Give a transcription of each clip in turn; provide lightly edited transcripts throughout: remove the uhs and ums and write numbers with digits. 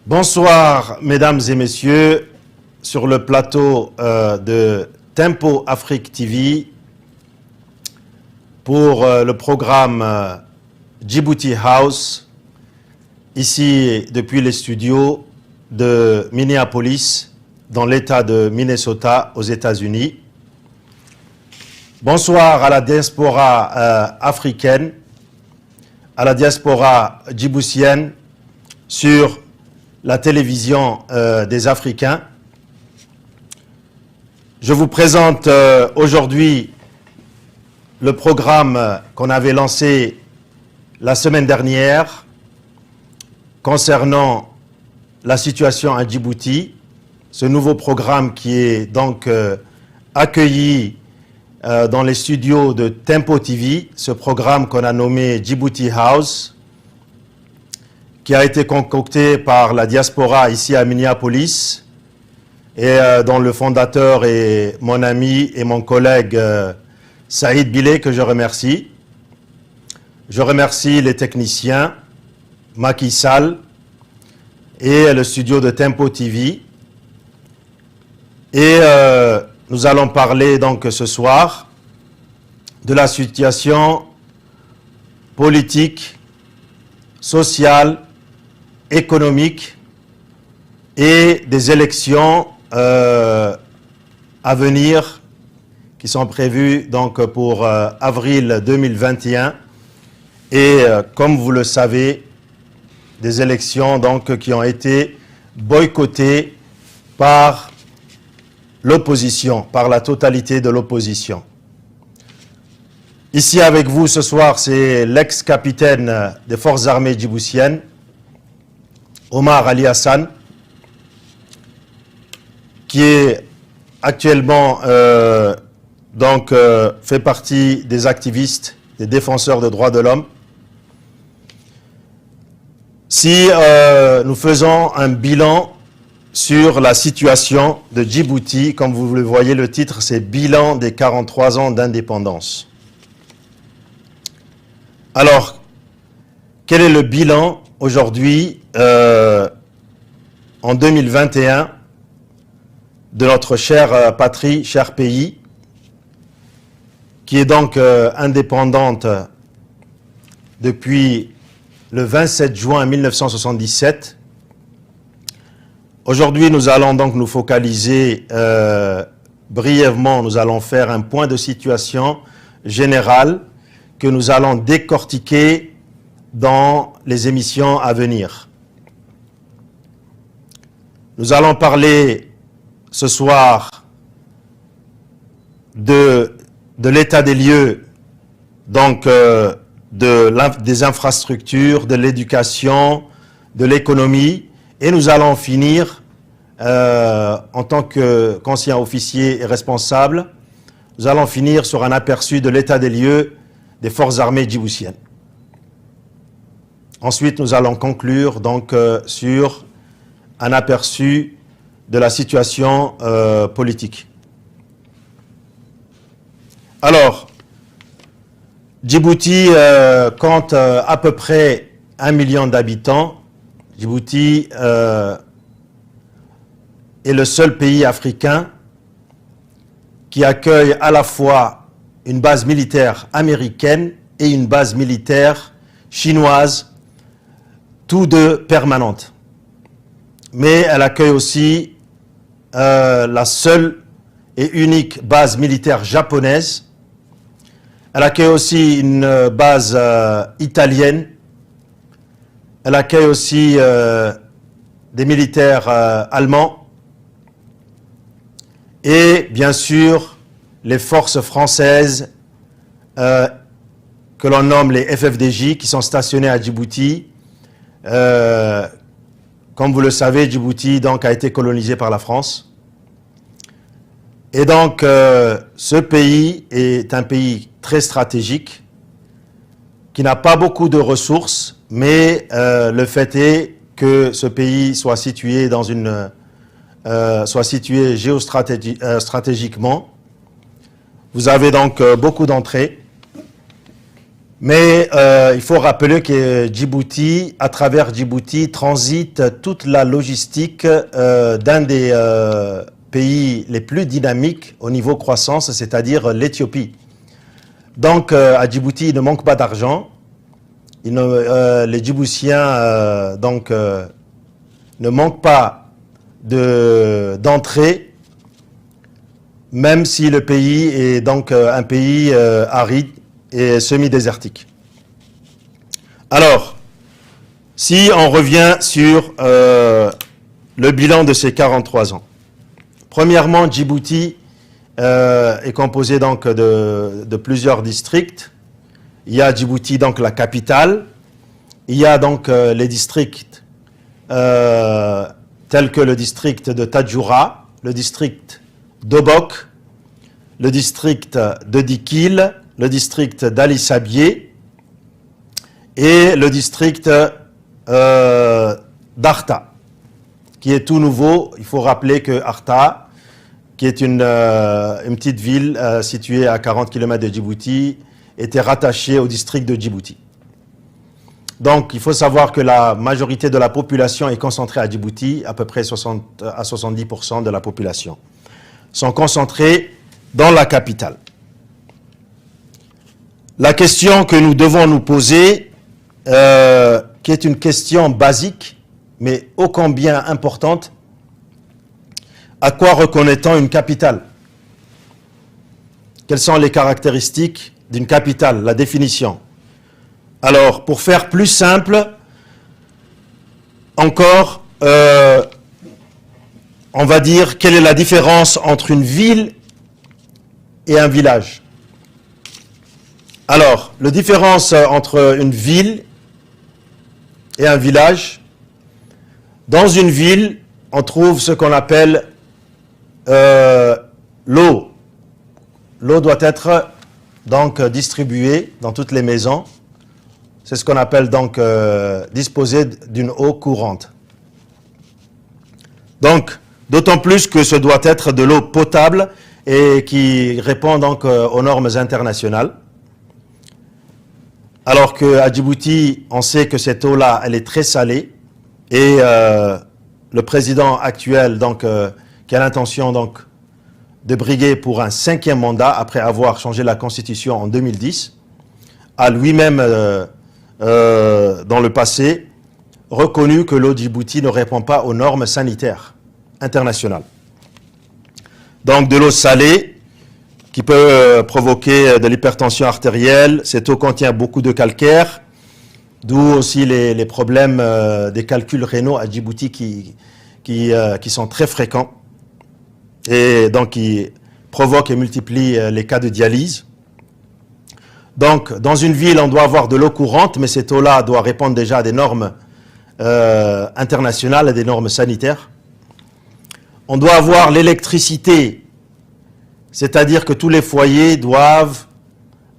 Bonsoir, mesdames et messieurs, sur le plateau de Tempo Afrique TV pour le programme Djibouti House, ici depuis les studios de Minneapolis, dans l'État de Minnesota, aux États-Unis. Bonsoir à la diaspora africaine, à la diaspora djiboutienne sur la télévision des Africains. Je vous présente aujourd'hui le programme qu'on avait lancé la semaine dernière concernant la situation à Djibouti, ce nouveau programme qui est donc accueilli dans les studios de Tempo TV, ce programme qu'on a nommé Djibouti House, qui a été concocté par la diaspora ici à Minneapolis et dont le fondateur est mon ami et mon collègue Saïd Bilé, que je remercie. Je remercie les techniciens, Macky Sall et le studio de Tempo TV. Et nous allons parler donc ce soir de la situation politique, sociale, économique et des élections à venir qui sont prévues donc pour avril 2021 et comme vous le savez, des élections donc qui ont été boycottées par l'opposition, par la totalité de l'opposition. Ici avec vous ce soir, c'est l'ex-capitaine des forces armées djiboutiennes, Omar Ali Hassan, qui est actuellement fait partie des activistes, des défenseurs des droits de l'homme. Si nous faisons un bilan sur la situation de Djibouti, comme vous le voyez, le titre, c'est « Bilan des 43 ans d'indépendance ». Alors, quel est le bilan aujourd'hui, en 2021, de notre chère patrie, cher pays, qui est donc indépendante depuis le 27 juin 1977. Aujourd'hui, nous allons donc nous focaliser brièvement, nous allons faire un point de situation général que nous allons décortiquer dans les émissions à venir. Nous allons parler ce soir de l'état des lieux, donc des infrastructures, de l'éducation, de l'économie, et nous allons finir en tant qu'ancien officier et responsable, nous allons finir sur un aperçu de l'état des lieux des forces armées djiboutiennes. Ensuite, nous allons conclure donc sur un aperçu de la situation politique. Alors, Djibouti compte à peu près 1 million d'habitants. Djibouti est le seul pays africain qui accueille à la fois une base militaire américaine et une base militaire chinoise, tous deux permanentes. Mais elle accueille aussi la seule et unique base militaire japonaise. Elle accueille aussi une base italienne. Elle accueille aussi des militaires allemands. Et bien sûr, les forces françaises que l'on nomme les FFDJ qui sont stationnées à Djibouti. Comme vous le savez, Djibouti donc, a été colonisé par la France. Et donc, ce pays est un pays très stratégique, qui n'a pas beaucoup de ressources, mais le fait est que ce pays soit situé géostratégiquement. Vous avez donc beaucoup d'entrées. Mais il faut rappeler que Djibouti, à travers Djibouti, transite toute la logistique d'un des pays les plus dynamiques au niveau croissance, c'est-à-dire l'Éthiopie. Donc à Djibouti, il ne manque pas d'argent. Les Djiboutiens ne manquent pas d'entrée, même si le pays est donc un pays aride et semi-désertique. Alors, si on revient sur le bilan de ces 43 ans. Premièrement, Djibouti est composé donc de plusieurs districts. Il y a Djibouti, donc la capitale. Il y a donc les districts tels que le district de Tadjoura, le district d'Obok, le district de Dikil, le district d'Ali Sabié et le district d'Arta, qui est tout nouveau. Il faut rappeler que Arta, qui est une petite ville située à 40 km de Djibouti, était rattachée au district de Djibouti. Donc, il faut savoir que la majorité de la population est concentrée à Djibouti, à peu près 60 à 70% de la population sont concentrés dans la capitale. La question que nous devons nous poser, qui est une question basique, mais ô combien importante, à quoi reconnaît-on une capitale? Quelles sont les caractéristiques d'une capitale, la définition? Alors, pour faire plus simple, encore, on va dire quelle est la différence entre une ville et un village. Alors, la différence entre une ville et un village, dans une ville, on trouve ce qu'on appelle l'eau. L'eau doit être donc distribuée dans toutes les maisons. C'est ce qu'on appelle donc disposer d'une eau courante. Donc, d'autant plus que ce doit être de l'eau potable et qui répond donc aux normes internationales. Alors qu'à Djibouti, on sait que cette eau-là, elle est très salée. Et le président actuel, donc, qui a l'intention donc de briguer pour un 5e mandat après avoir changé la Constitution en 2010, a lui-même, dans le passé, reconnu que l'eau de Djibouti ne répond pas aux normes sanitaires internationales. Donc de l'eau salée, qui peut provoquer de l'hypertension artérielle. Cette eau contient beaucoup de calcaire, d'où aussi les problèmes des calculs rénaux à Djibouti qui sont très fréquents et donc qui provoquent et multiplient les cas de dialyse. Donc, dans une ville, on doit avoir de l'eau courante, mais cette eau-là doit répondre déjà à des normes internationales, à des normes sanitaires. On doit avoir l'électricité, c'est-à-dire que tous les foyers doivent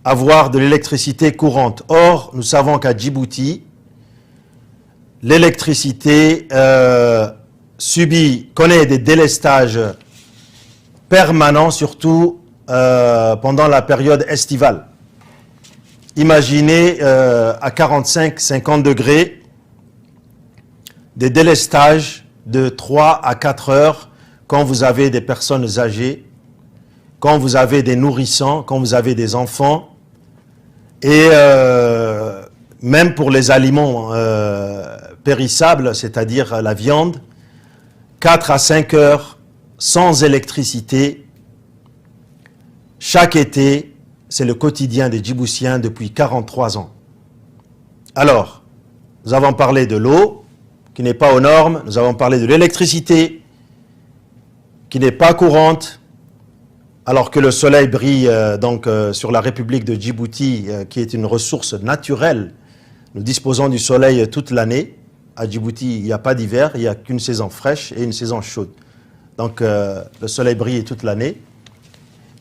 avoir de l'électricité courante. Or, nous savons qu'à Djibouti, l'électricité connaît des délestages permanents, surtout pendant la période estivale. Imaginez à 45-50 degrés des délestages de 3 à 4 heures quand vous avez des personnes âgées, quand vous avez des nourrissons, quand vous avez des enfants, et même pour les aliments périssables, c'est-à-dire la viande, 4 à 5 heures sans électricité, chaque été, c'est le quotidien des Djiboutiens depuis 43 ans. Alors, nous avons parlé de l'eau, qui n'est pas aux normes, nous avons parlé de l'électricité, qui n'est pas courante, alors que le soleil brille sur la République de Djibouti, qui est une ressource naturelle. Nous disposons du soleil toute l'année. À Djibouti, il n'y a pas d'hiver, il n'y a qu'une saison fraîche et une saison chaude. Donc, le soleil brille toute l'année.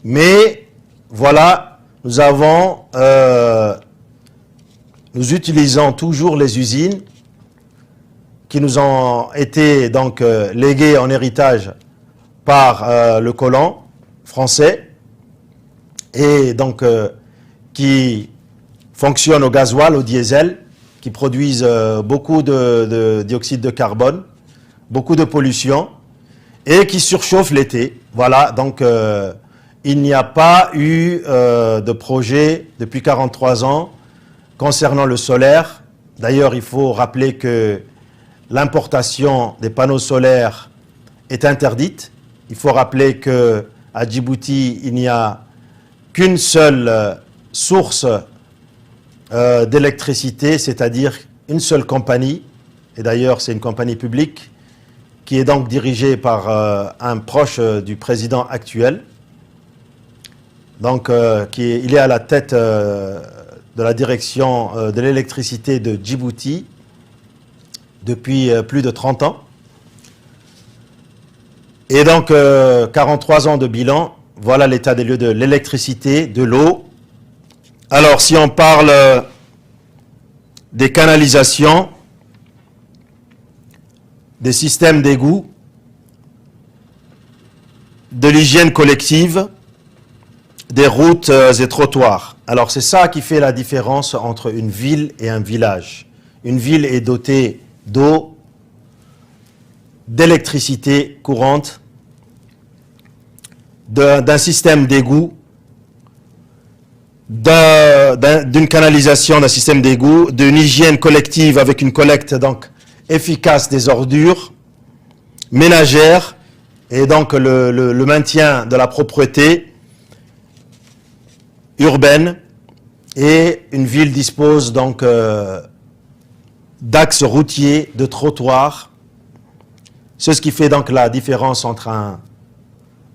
Mais, voilà, nous utilisons toujours les usines qui nous ont été donc léguées en héritage par le colon français et donc qui fonctionnent au gasoil, au diesel, qui produisent beaucoup de dioxyde de carbone, beaucoup de pollution, et qui surchauffent l'été. Voilà, donc il n'y a pas eu de projet depuis 43 ans concernant le solaire. D'ailleurs, il faut rappeler que l'importation des panneaux solaires est interdite. Il faut rappeler qu'à Djibouti, il n'y a qu'une seule source d'électricité, c'est-à-dire une seule compagnie, et d'ailleurs c'est une compagnie publique, qui est donc dirigée par un proche du président actuel. Donc il est à la tête de la direction de l'électricité de Djibouti depuis plus de 30 ans. Et donc 43 ans de bilan, voilà l'état des lieux de l'électricité, de l'eau. Alors si on parle des canalisations, des systèmes d'égout, de l'hygiène collective, des routes et trottoirs. Alors c'est ça qui fait la différence entre une ville et un village. Une ville est dotée d'eau, d'électricité courante, d'un système d'égout, d'une canalisation, d'un système d'égout, d'une hygiène collective avec une collecte donc efficace des ordures ménagères et donc le maintien de la propreté urbaine. Et une ville dispose donc d'axes routiers, de trottoirs. C'est ce qui fait donc la différence entre un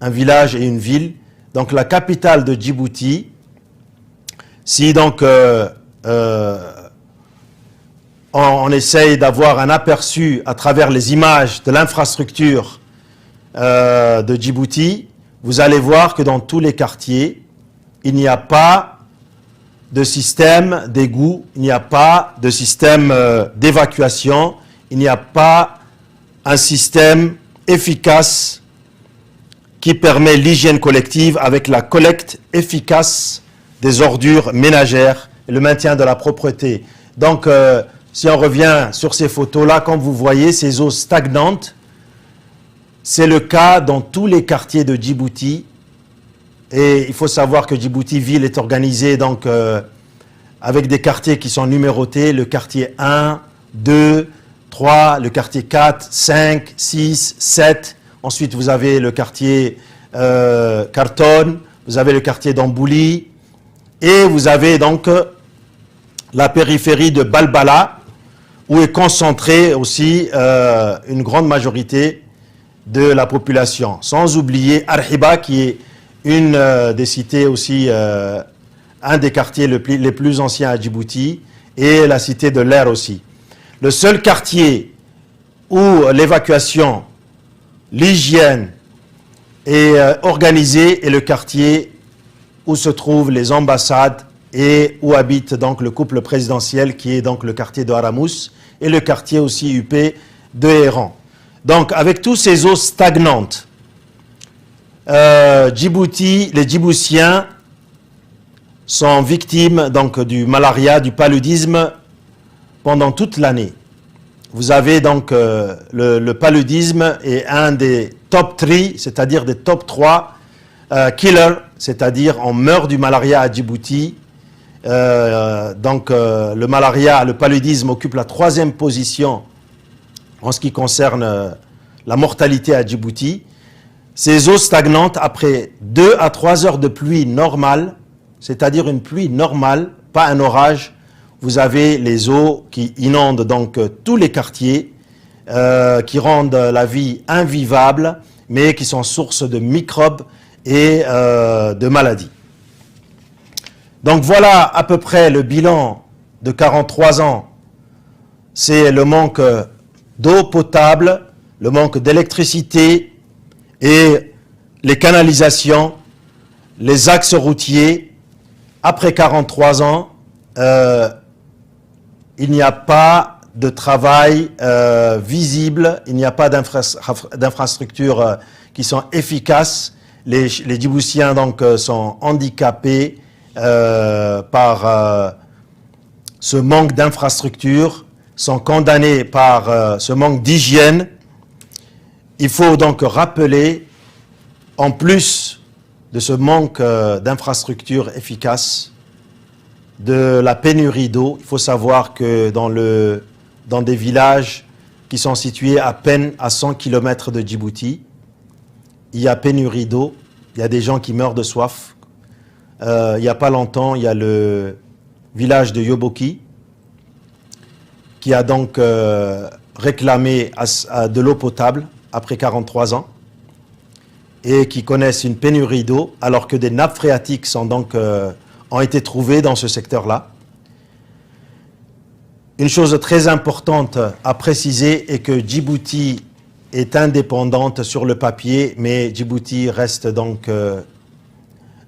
village et une ville. Donc la capitale de Djibouti, si donc on essaye d'avoir un aperçu à travers les images de l'infrastructure de Djibouti, vous allez voir que dans tous les quartiers, il n'y a pas de système d'égout, il n'y a pas de système d'évacuation, il n'y a pas un système efficace qui permet l'hygiène collective avec la collecte efficace des ordures ménagères et le maintien de la propreté. Donc, si on revient sur ces photos-là, comme vous voyez, ces eaux stagnantes, c'est le cas dans tous les quartiers de Djibouti. Et il faut savoir que Djibouti-Ville est organisée donc, avec des quartiers qui sont numérotés, le quartier 1, 2, 3, le quartier 4, 5, 6, 7. Ensuite, vous avez le quartier Khartoum, vous avez le quartier d'Ambouli, et vous avez donc la périphérie de Balbala, où est concentrée aussi une grande majorité de la population. Sans oublier Arhiba, qui est une des cités aussi, un des quartiers les plus anciens à Djibouti, et la cité de l'Air aussi. Le seul quartier où l'évacuation, l'hygiène est organisée est le quartier où se trouvent les ambassades et où habite donc le couple présidentiel, qui est donc le quartier de Haramous, et le quartier aussi UP de Héran. Donc avec tous ces eaux stagnantes, Djibouti, les Djiboutiens sont victimes donc du malaria, du paludisme pendant toute l'année. Vous avez donc le paludisme est un des top 3, c'est-à-dire des top 3 killers, c'est-à-dire on meurt du malaria à Djibouti. Le malaria, le paludisme occupe la 3e position en ce qui concerne la mortalité à Djibouti. Ces eaux stagnantes, après 2 à 3 heures de pluie normale, c'est-à-dire une pluie normale, pas un orage, vous avez les eaux qui inondent donc tous les quartiers, qui rendent la vie invivable, mais qui sont source de microbes et de maladies. Donc voilà à peu près le bilan de 43 ans. C'est le manque d'eau potable, le manque d'électricité et les canalisations, les axes routiers. Après 43 ans, il n'y a pas de travail visible, il n'y a pas d'infrastructures qui sont efficaces. Les Djiboutiens donc sont handicapés par ce manque d'infrastructures, sont condamnés par ce manque d'hygiène. Il faut donc rappeler, en plus de ce manque d'infrastructures efficaces, de la pénurie d'eau. Il faut savoir que dans des villages qui sont situés à peine à 100 km de Djibouti, il y a pénurie d'eau, il y a des gens qui meurent de soif. Il n'y a pas longtemps, il y a le village de Yoboki qui a donc réclamé de l'eau potable après 43 ans et qui connaissent une pénurie d'eau alors que des nappes phréatiques ont été trouvées dans ce secteur-là. Une chose très importante à préciser est que Djibouti est indépendante sur le papier, mais Djibouti reste donc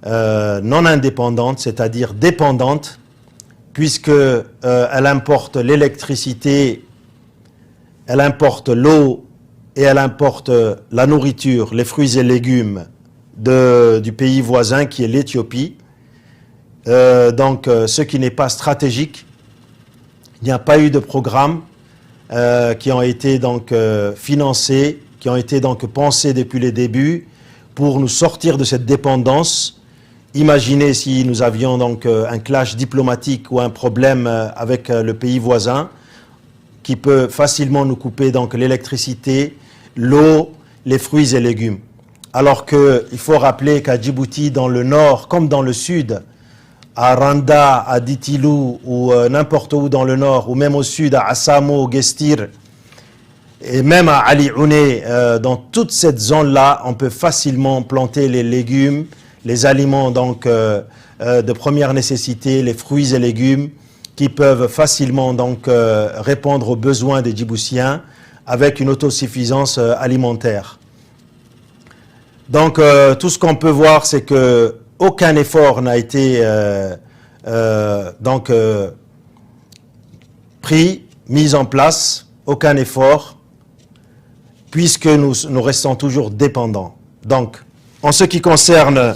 non indépendante, c'est-à-dire dépendante, puisqu'elle importe l'électricité, elle importe l'eau et elle importe la nourriture, les fruits et légumes du pays voisin qui est l'Éthiopie. Ce qui n'est pas stratégique. Il n'y a pas eu de programme qui ont été financés, qui ont été pensés depuis les débuts pour nous sortir de cette dépendance. Imaginez si nous avions un clash diplomatique ou un problème avec le pays voisin qui peut facilement nous couper l'électricité, l'eau, les fruits et légumes. Alors qu'il faut rappeler qu'à Djibouti, dans le nord comme dans le sud, à Randa, à Ditilou ou n'importe où dans le nord, ou même au sud, à Assamo, Gestir, et même à Ali Ouné, dans toute cette zone-là, on peut facilement planter les légumes, les aliments de première nécessité, les fruits et légumes, qui peuvent facilement répondre aux besoins des Djiboutiens avec une autosuffisance alimentaire. Donc tout ce qu'on peut voir, c'est que aucun effort n'a été mis en place, aucun effort, puisque nous restons toujours dépendants. Donc, en ce qui concerne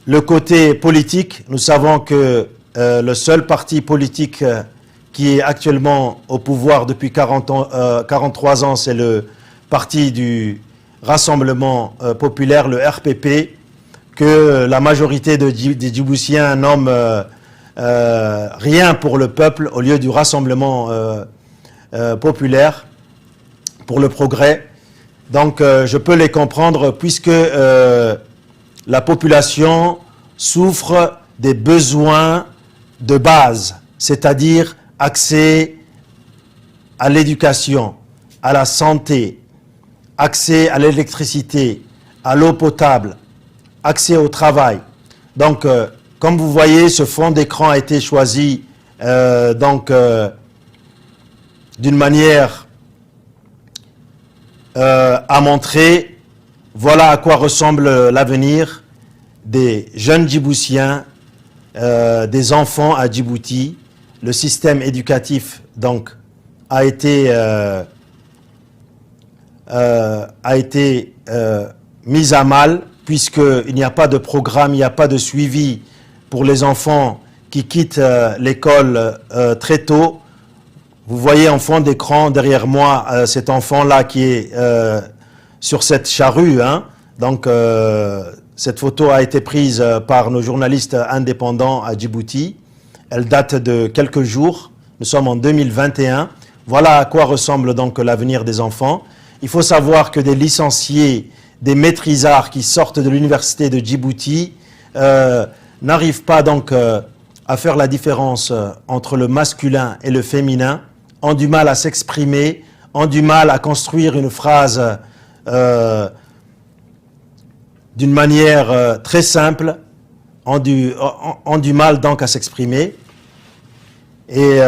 le côté politique, nous savons que le seul parti politique qui est actuellement au pouvoir depuis 43 ans, c'est le parti du Rassemblement populaire, le RPP, que la majorité des Djiboutiens nomment rien pour le peuple au lieu du Rassemblement populaire pour le progrès. Donc je peux les comprendre puisque la population souffre des besoins de base, c'est-à-dire accès à l'éducation, à la santé, accès à l'électricité, à l'eau potable, accès au travail. Donc, comme vous voyez, ce fond d'écran a été choisi d'une manière à montrer voilà à quoi ressemble l'avenir des jeunes Djiboutiens, des enfants à Djibouti. Le système éducatif a été mise à mal puisqu'il n'y a pas de programme, il n'y a pas de suivi pour les enfants qui quittent l'école très tôt. Vous voyez en fond d'écran derrière moi cet enfant-là qui est sur cette charrue. Cette photo a été prise par nos journalistes indépendants à Djibouti. Elle date de quelques jours. Nous sommes en 2021. Voilà à quoi ressemble l'avenir des enfants. Il faut savoir que des licenciés, des maîtrisards qui sortent de l'université de Djibouti n'arrivent pas à faire la différence entre le masculin et le féminin, ont du mal à s'exprimer, ont du mal à construire une phrase d'une manière très simple, ont du mal à s'exprimer et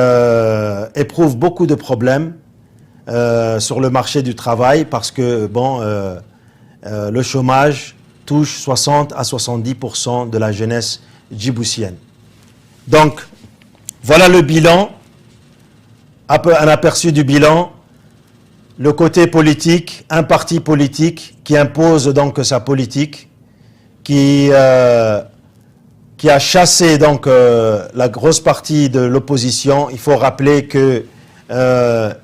éprouvent beaucoup de problèmes sur le marché du travail parce que le chômage touche 60 à 70% de la jeunesse djiboutienne. Donc, voilà le bilan, un aperçu du bilan. Le côté politique, un parti politique qui impose sa politique, qui qui a chassé donc la grosse partie de l'opposition. Il faut rappeler que une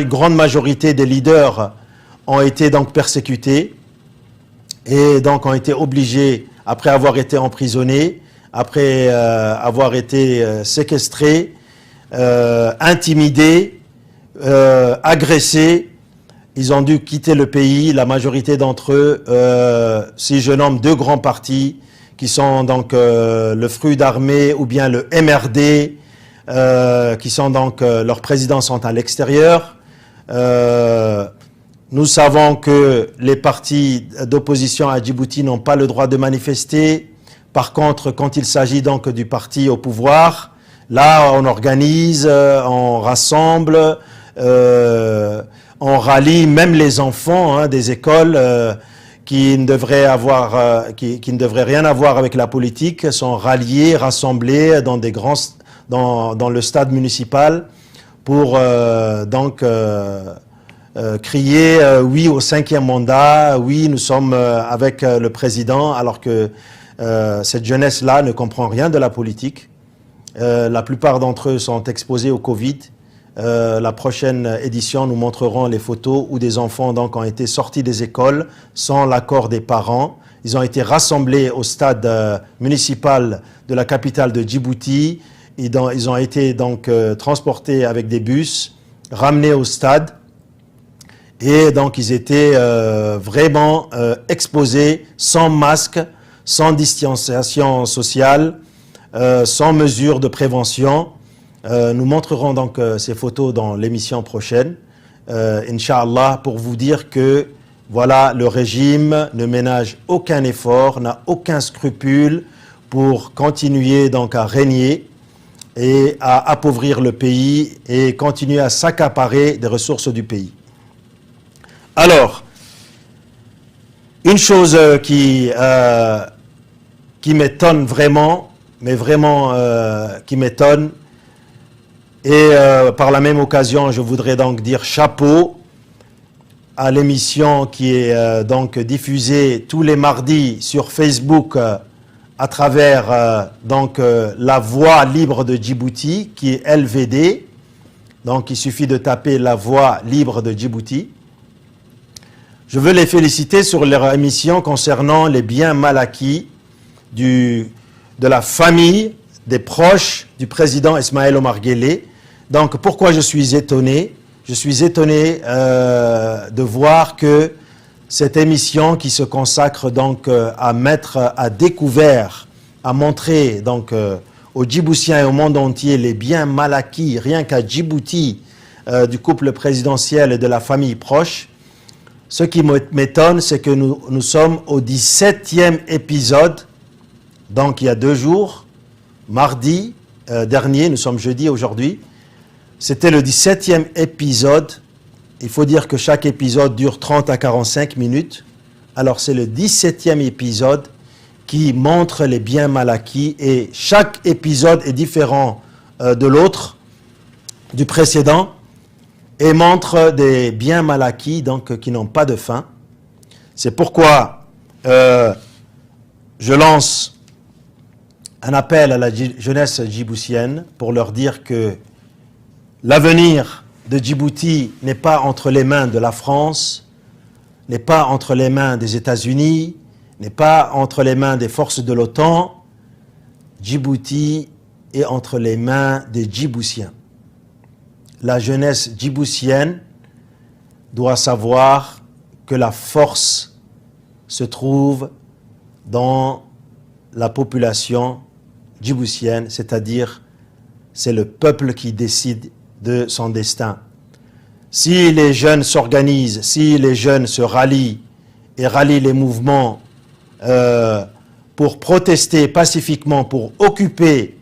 grande majorité des leaders ont été donc persécutés et donc ont été obligés, après avoir été emprisonnés, après avoir été séquestrés, intimidés, agressés, ils ont dû quitter le pays. La majorité d'entre eux, si je nomme deux grands partis, qui sont donc le Fruit d'Armée ou bien le MRD, qui sont donc, leurs présidents sont à l'extérieur. Nous savons que les partis d'opposition à Djibouti n'ont pas le droit de manifester. Par contre, quand il s'agit donc du parti au pouvoir, là, on organise, on rassemble, on rallie même les enfants des écoles qui ne devraient rien avoir avec la politique, sont ralliés, rassemblés dans des grands, dans le stade municipal pour crier oui au 5e mandat, oui nous sommes avec le président, alors que cette jeunesse-là ne comprend rien de la politique. La plupart d'entre eux sont exposés au Covid. La prochaine édition, nous montrerons les photos où des enfants donc ont été sortis des écoles sans l'accord des parents. Ils ont été rassemblés au stade municipal de la capitale de Djibouti. Ils ont été donc transportés avec des bus, ramenés au stade. Et donc ils étaient vraiment exposés, sans masque, sans distanciation sociale, sans mesures de prévention. Nous montrerons donc ces photos dans l'émission prochaine, Inch'Allah, pour vous dire que voilà, le régime ne ménage aucun effort, n'a aucun scrupule pour continuer donc à régner et à appauvrir le pays et continuer à s'accaparer des ressources du pays. Alors, une chose qui m'étonne vraiment, mais vraiment qui m'étonne, et par la même occasion, je voudrais donc dire chapeau à l'émission qui est donc diffusée tous les mardis sur Facebook à travers la Voix libre de Djibouti, qui est LVD. Donc il suffit de taper la Voix libre de Djibouti. Je veux les féliciter sur leur émission concernant les biens mal acquis de la famille, des proches du président Ismaël Omar Guelleh. Donc, pourquoi je suis étonné? Je suis étonné de voir que cette émission qui se consacre donc à mettre à découvert, à montrer donc aux Djiboutiens et au monde entier les biens mal acquis, rien qu'à Djibouti, du couple présidentiel et de la famille proche. Ce qui m'étonne, c'est que nous sommes au 17e épisode, donc il y a 2 jours, mardi dernier, nous sommes jeudi aujourd'hui. C'était le 17e épisode. Il faut dire que chaque épisode dure 30 à 45 minutes. Alors c'est le 17e épisode qui montre les biens mal acquis et chaque épisode est différent de l'autre, du précédent, et montre des biens mal acquis donc, qui n'ont pas de fin. C'est pourquoi je lance un appel à la jeunesse djiboutienne pour leur dire que l'avenir de Djibouti n'est pas entre les mains de la France, n'est pas entre les mains des États-Unis, n'est pas entre les mains des forces de l'OTAN. Djibouti est entre les mains des Djiboutiens. La jeunesse djiboutienne doit savoir que la force se trouve dans la population djiboutienne, c'est-à-dire c'est le peuple qui décide de son destin. Si les jeunes s'organisent, si les jeunes se rallient et rallient les mouvements pour protester pacifiquement, pour occuper,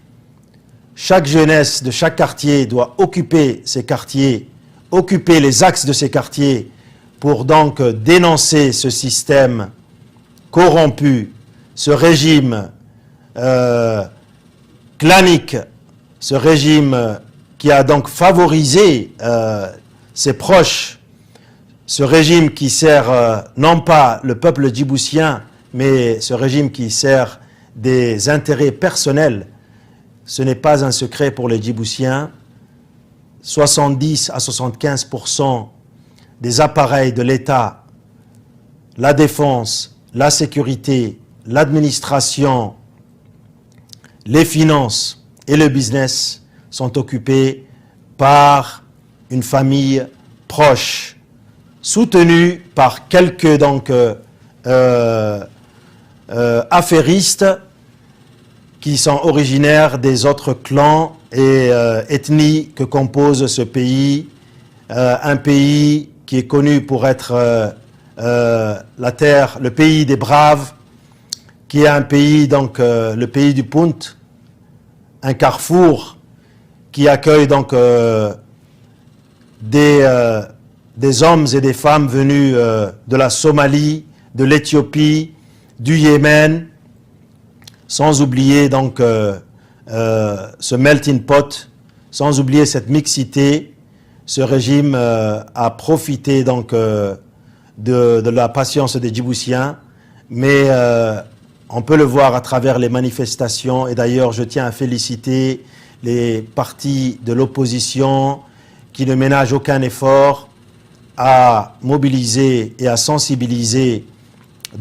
chaque jeunesse de chaque quartier doit occuper ces quartiers, occuper les axes de ces quartiers pour donc dénoncer ce système corrompu, ce régime clanique, ce régime qui a donc favorisé ses proches, ce régime qui sert non pas le peuple djiboutien, mais ce régime qui sert des intérêts personnels. Ce n'est pas un secret pour les Djiboutiens. 70 à 75% des appareils de l'État, la défense, la sécurité, l'administration, les finances et le business sont occupés par une famille proche, soutenue par quelques affairistes qui sont originaires des autres clans et ethnies que compose ce pays, un pays qui est connu pour être la terre, le pays des braves, qui est un pays, le pays du Punt, un carrefour qui accueille des hommes et des femmes venus de la Somalie, de l'Éthiopie, du Yémen, sans oublier ce melting pot, sans oublier cette mixité. Ce régime a profité de la patience des Djiboutiens, mais on peut le voir à travers les manifestations. Et d'ailleurs, je tiens à féliciter les partis de l'opposition qui ne ménagent aucun effort à mobiliser et à sensibiliser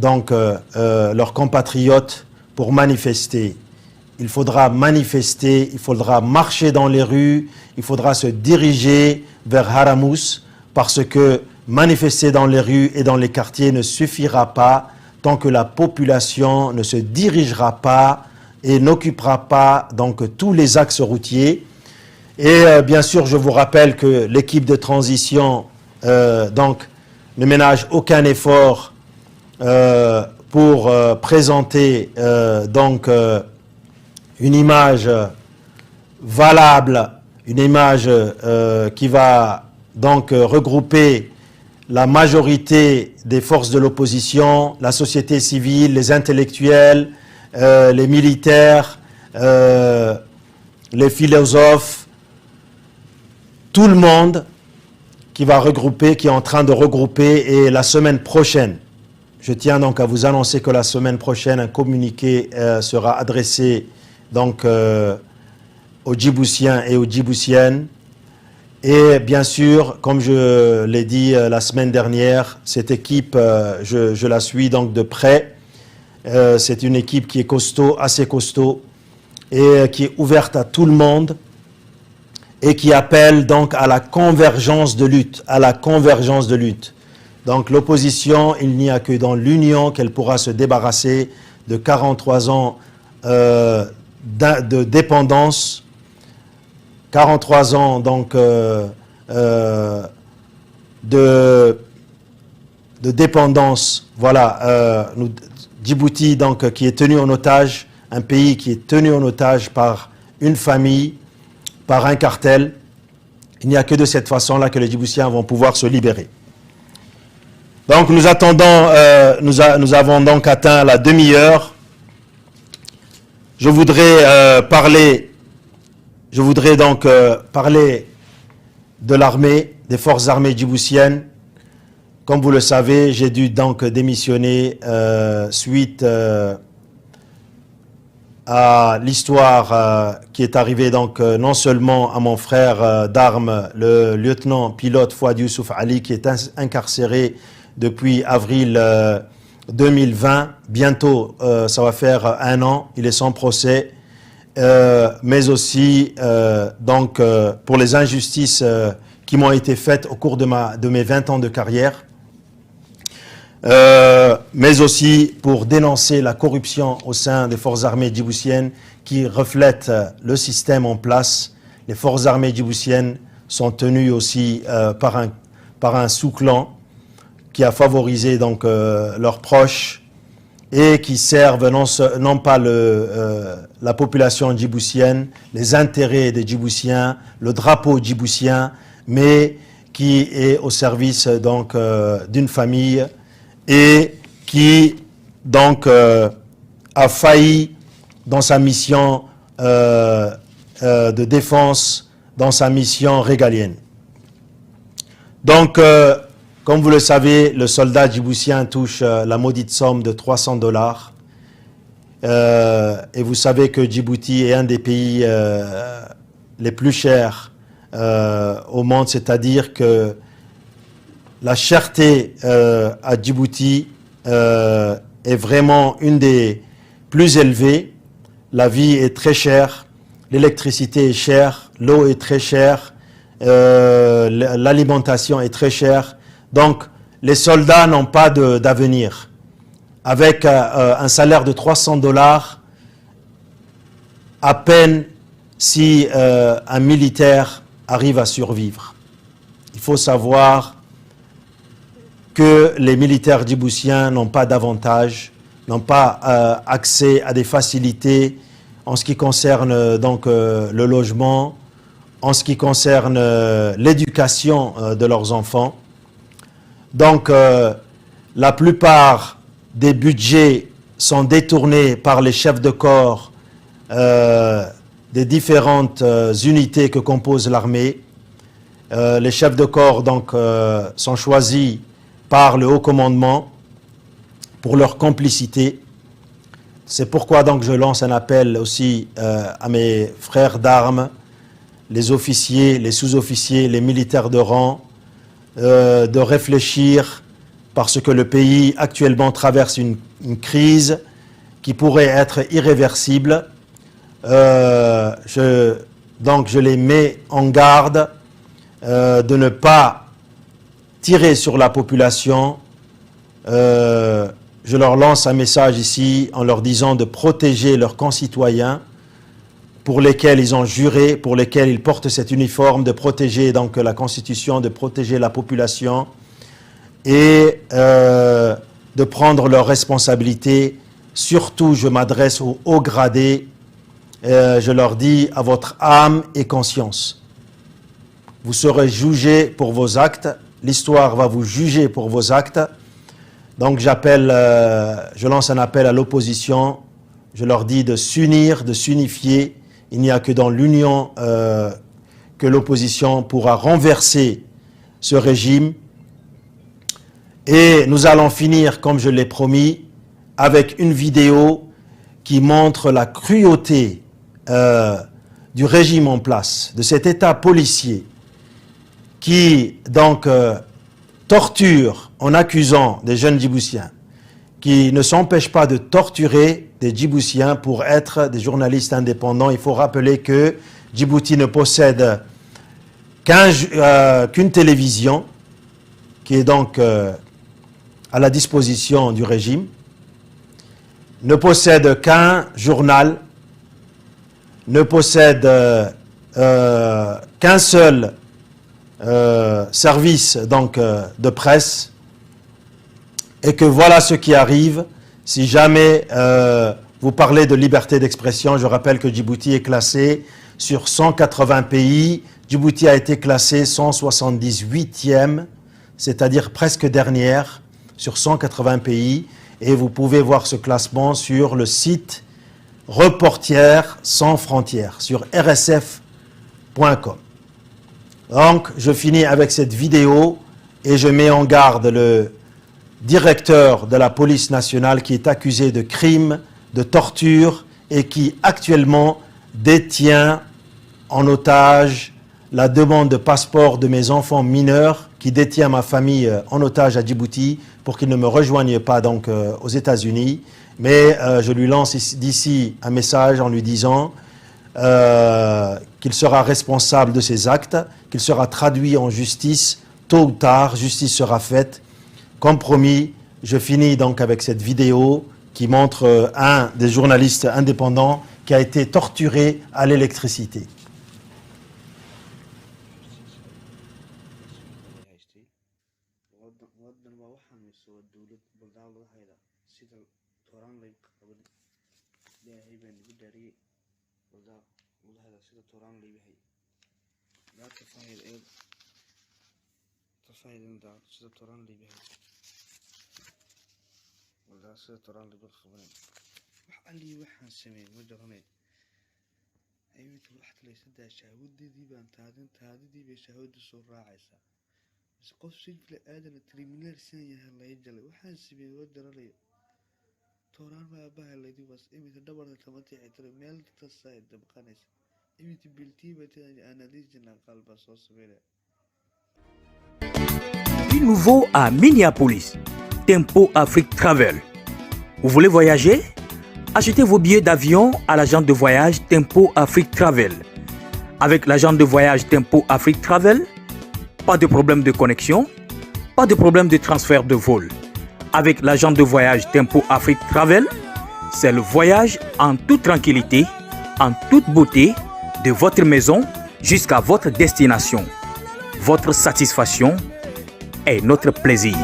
leurs compatriotes pour manifester. Il faudra manifester, il faudra marcher dans les rues, il faudra se diriger vers Haramous, parce que manifester dans les rues et dans les quartiers ne suffira pas tant que la population ne se dirigera pas et n'occupera pas tous les axes routiers. Et bien sûr, je vous rappelle que l'équipe de transition ne ménage aucun effort pour présenter une image valable, une image qui va regrouper la majorité des forces de l'opposition, la société civile, les intellectuels, les militaires, les philosophes, tout le monde qui est en train de regrouper. Et la semaine prochaine, je tiens à vous annoncer que la semaine prochaine, un communiqué sera adressé aux Djiboutiens et aux Djiboutiennes. Et bien sûr, comme je l'ai dit la semaine dernière, cette équipe, je la suis de près. C'est une équipe qui est costaud, assez costaud, et qui est ouverte à tout le monde, et qui appelle à la convergence de lutte, Donc l'opposition, il n'y a que dans l'union qu'elle pourra se débarrasser de 43 ans de dépendance, 43 ans de dépendance. Voilà, Djibouti qui est tenu en otage, un pays qui est tenu en otage par une famille, par un cartel. Il n'y a que de cette façon-là que les Djiboutiens vont pouvoir se libérer. Donc nous attendons, nous avons atteint la demi-heure. Je voudrais parler de l'armée, des forces armées djiboutiennes. Comme vous le savez, j'ai dû démissionner suite à l'histoire qui est arrivée non seulement à mon frère d'armes, le lieutenant pilote Fouad Youssouf Ali, qui est incarcéré depuis avril 2020. Bientôt, ça va faire 1 an, il est sans procès. Mais aussi pour les injustices qui m'ont été faites au cours de mes 20 ans de carrière, mais aussi pour dénoncer la corruption au sein des forces armées djiboutiennes qui reflètent le système en place. Les forces armées djiboutiennes sont tenues aussi par un sous-clan qui a favorisé leurs proches et qui servent non pas la population djiboutienne, les intérêts des Djiboutiens, le drapeau djiboutien, mais qui est au service d'une famille et qui a failli dans sa mission de défense, dans sa mission régalienne. Comme vous le savez, le soldat djiboutien touche la maudite somme de $300. Et vous savez que Djibouti est un des pays les plus chers au monde, c'est-à-dire que la cherté à Djibouti est vraiment une des plus élevées. La vie est très chère, l'électricité est chère, l'eau est très chère, l'alimentation est très chère. Donc, les soldats n'ont pas d'avenir. Avec un salaire de 300 dollars, à peine si un militaire arrive à survivre. Il faut savoir que les militaires djiboutiens n'ont pas d'avantage, n'ont pas accès à des facilités en ce qui concerne donc le logement, en ce qui concerne l'éducation de leurs enfants. Donc la plupart des budgets sont détournés par les chefs de corps des différentes unités que compose l'armée. Les chefs de corps donc sont choisis par le haut commandement pour leur complicité. C'est pourquoi donc je lance un appel aussi à mes frères d'armes, les officiers, les sous-officiers, les militaires de rang, de réfléchir parce que le pays actuellement traverse une crise qui pourrait être irréversible. Donc je les mets en garde de ne pas tirer sur la population. Je leur lance un message ici en leur disant de protéger leurs concitoyens pour lesquels ils ont juré, pour lesquels ils portent cet uniforme, de protéger donc la Constitution, de protéger la population et de prendre leurs responsabilités. Surtout, je m'adresse aux hauts gradés, je leur dis à votre âme et conscience. Vous serez jugés pour vos actes, l'histoire va vous juger pour vos actes. Donc je lance un appel à l'opposition, je leur dis de s'unir, de s'unifier. Il n'y a que dans l'union que l'opposition pourra renverser ce régime. Et nous allons finir, comme je l'ai promis, avec une vidéo qui montre la cruauté du régime en place, de cet État policier qui donc torture en accusant des jeunes Djiboutiens, qui ne s'empêchent pas de torturer des Djiboutiens pour être des journalistes indépendants. Il faut rappeler que Djibouti ne possède qu'une télévision qui est donc à la disposition du régime, ne possède qu'un journal, ne possède qu'un seul service donc de presse, et que voilà ce qui arrive si jamais vous parlez de liberté d'expression. Je rappelle que Djibouti est classé sur 180 pays. Djibouti a été classé 178e, c'est-à-dire presque dernière sur 180 pays. Et vous pouvez voir ce classement sur le site Reporters sans frontières, sur rsf.com. Donc, je finis avec cette vidéo et je mets en garde le directeur de la police nationale qui est accusé de crimes, de torture et qui actuellement détient en otage la demande de passeport de mes enfants mineurs, qui détient ma famille en otage à Djibouti pour qu'ils ne me rejoignent pas donc aux États-Unis. Mais je lui lance d'ici un message en lui disant qu'il sera responsable de ses actes, qu'il sera traduit en justice. Tôt ou tard, justice sera faite. Comme promis, je finis donc avec cette vidéo qui montre un des journalistes indépendants qui a été torturé à l'électricité. Du nouveau à Minneapolis, Tempo Afrique Travel. Vous voulez voyager? Achetez vos billets d'avion à l'agent de voyage Tempo Afrique Travel. Avec l'agent de voyage Tempo Afrique Travel, pas de problème de connexion, pas de problème de transfert de vol. Avec l'agent de voyage Tempo Afrique Travel, c'est le voyage en toute tranquillité, en toute beauté, de votre maison jusqu'à votre destination. Votre satisfaction est notre plaisir.